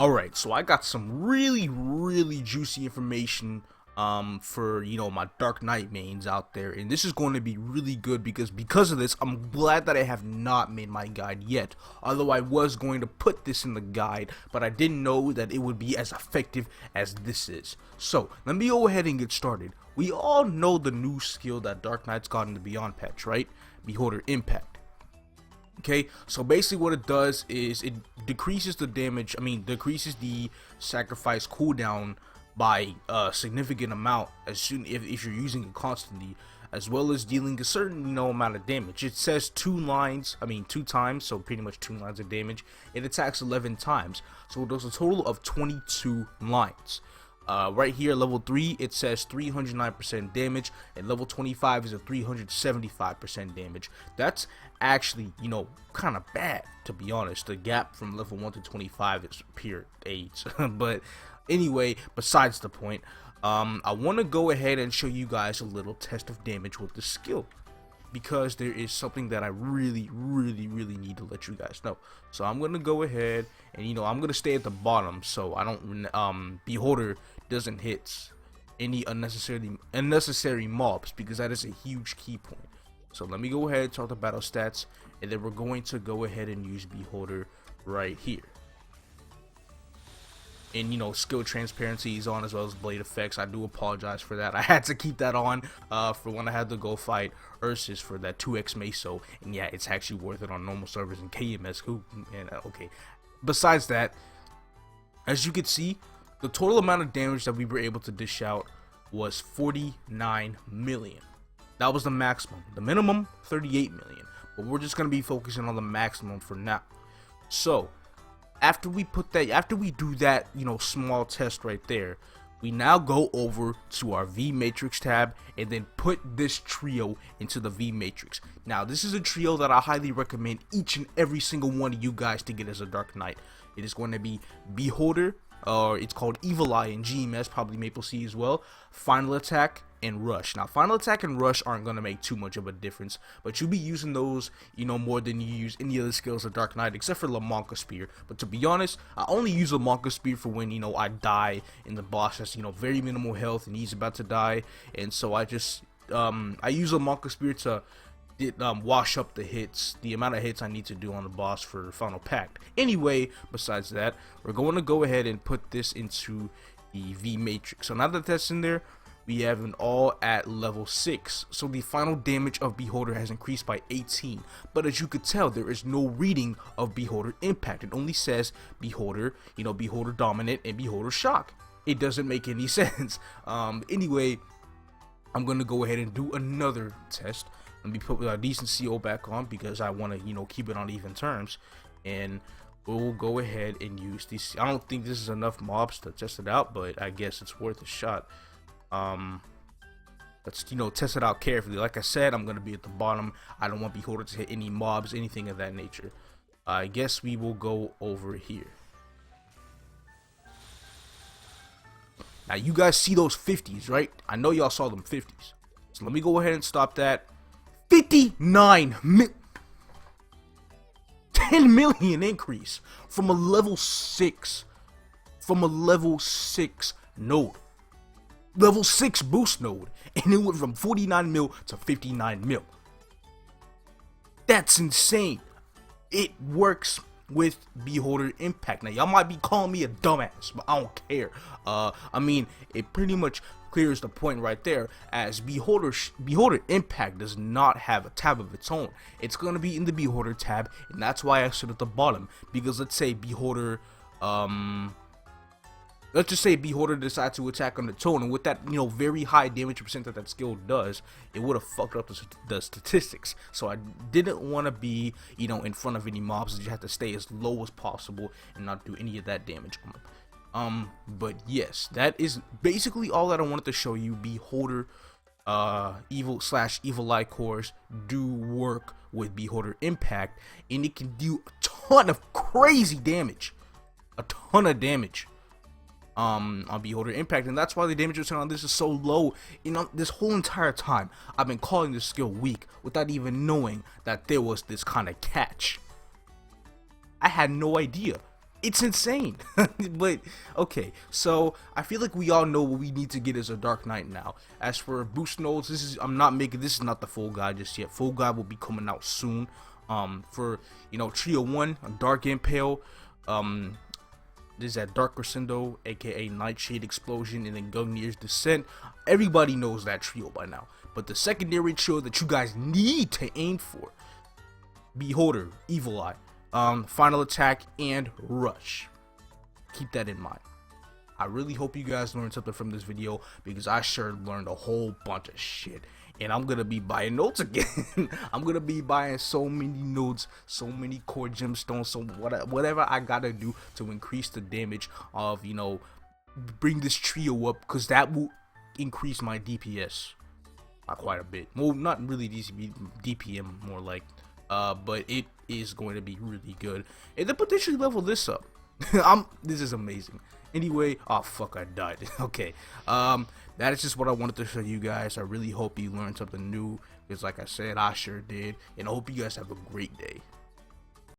Alright, so I got some really juicy information for my Dark Knight mains out there, and this is going to be really good because of this. I'm glad that I have not made my guide yet, although I was going to put this in the guide, but I didn't know that it would be as effective as this is. So let me go ahead and get started. We all know the new skill that Dark Knight's got in the Beyond patch, right? Beholder Impact. Okay, so basically what it does is it decreases the damage, decreases the sacrifice cooldown by a significant amount as soon if you're using it constantly, as well as dealing a certain amount of damage. It says two times, so pretty much 2 lines of damage. It attacks 11 times, so it does a total of 22 lines. Right here, level 3, it says 309% damage, and level 25 is a 375% damage. That's actually, kind of bad, to be honest. The gap from level 1 to 25 is pure AIDS. But anyway, besides the point, I want to go ahead and show you guys a little test of damage with the skill, because there is something that I really need to let you guys know. So I'm gonna go ahead and I'm gonna stay at the bottom so I don't Beholder doesn't hit any unnecessary mobs, because that is a huge key point. So let me go ahead and talk the battle stats, and then we're going to go ahead and use Beholder right here. And skill transparency is on, as well as blade effects. I do apologize for that. I had to keep that on for when I had to go fight Ursus for that 2x Meso, and yeah, it's actually worth it on normal servers and KMS. Okay. Besides that, as you can see, the total amount of damage that we were able to dish out was 49 million. That was the maximum. The minimum, 38 million. But we're just gonna be focusing on the maximum for now. So after we do that, small test right there, we now go over to our V Matrix tab and then put this trio into the V Matrix. Now, this is a trio that I highly recommend each and every single one of you guys to get as a Dark Knight. It is going to be Beholder, or it's called Evil Eye in GMS, probably Maple Sea as well, Final Attack, and Rush. Now, Final Attack and Rush aren't going to make too much of a difference, but you'll be using those, more than you use any other skills of Dark Knight, except for Lamonka Spear. But to be honest, I only use Lamonka Spear for when, I die and the boss has, very minimal health and he's about to die, and so I just, I use Lamonka Spear to wash up the amount of hits I need to do on the boss for Final Pact. Anyway, besides that, we're going to go ahead and put this into the V Matrix. So now that that's in there, we have an all at level 6, so the final damage of Beholder has increased by 18. But as you could tell, there is no reading of Beholder Impact. It only says Beholder, Beholder Dominant and Beholder Shock. It doesn't make any sense. Anyway, I'm gonna go ahead and do another test. Let me put a decent CO back on, because I want to keep it on even terms, and we'll go ahead and use these. I don't think this is enough mobs to test it out, but I guess it's worth a shot. Let's test it out carefully. Like I said, I'm gonna be at the bottom. I don't want Beholder to hit any mobs, anything of that nature. I guess we will go over here. Now you guys see those 50s, right? I know y'all saw them 50s. So let me go ahead and stop that. 10 million increase from a level 6 node. Level 6 boost node, and it went from 49 mil to 59 mil. That's insane. It works with Beholder Impact. Now y'all might be calling me a dumbass, but I don't care. It pretty much clears the point right there, as Beholder Impact does not have a tab of its own. It's gonna be in the Beholder tab, and that's why I stood at the bottom, because let's say Beholder let's just say Beholder decides to attack on its own, and with that, very high damage percent that skill does, it would have fucked up the statistics. So I didn't want to be, in front of any mobs. You have to stay as low as possible and not do any of that damage on them. But yes, that is basically all that I wanted to show you. Beholder, Evil Eye cores do work with Beholder Impact, and it can do a ton of crazy damage. A ton of damage. On Beholder Impact, and that's why the damage percent on this is so low. This whole entire time I've been calling this skill weak without even knowing that there was this kind of catch. I had no idea. It's insane. But okay, so I feel like we all know what we need to get as a Dark Knight now. As for boost nodes, this is not the full guide just yet. Full guide will be coming out soon. For Trio 1, Dark Impale, there's that Dark Crescendo, aka Nightshade Explosion, and then Gungnir's Descent. Everybody knows that trio by now. But the secondary trio that you guys need to aim for: Beholder, Evil Eye, Final Attack, and Rush. Keep that in mind. I really hope you guys learned something from this video, because I sure learned a whole bunch of shit. And I'm gonna be buying notes again. I'm gonna be buying so many notes, so many core gemstones, so whatever I gotta do to increase the damage of, bring this trio up, because that will increase my DPS by quite a bit. Well, not really DPM, more like, but it is going to be really good, and then potentially level this up. This is amazing. Anyway, oh fuck, I died. Okay, that is just what I wanted to show you guys. I really hope you learned something new, because like I said, I sure did, and I hope you guys have a great day.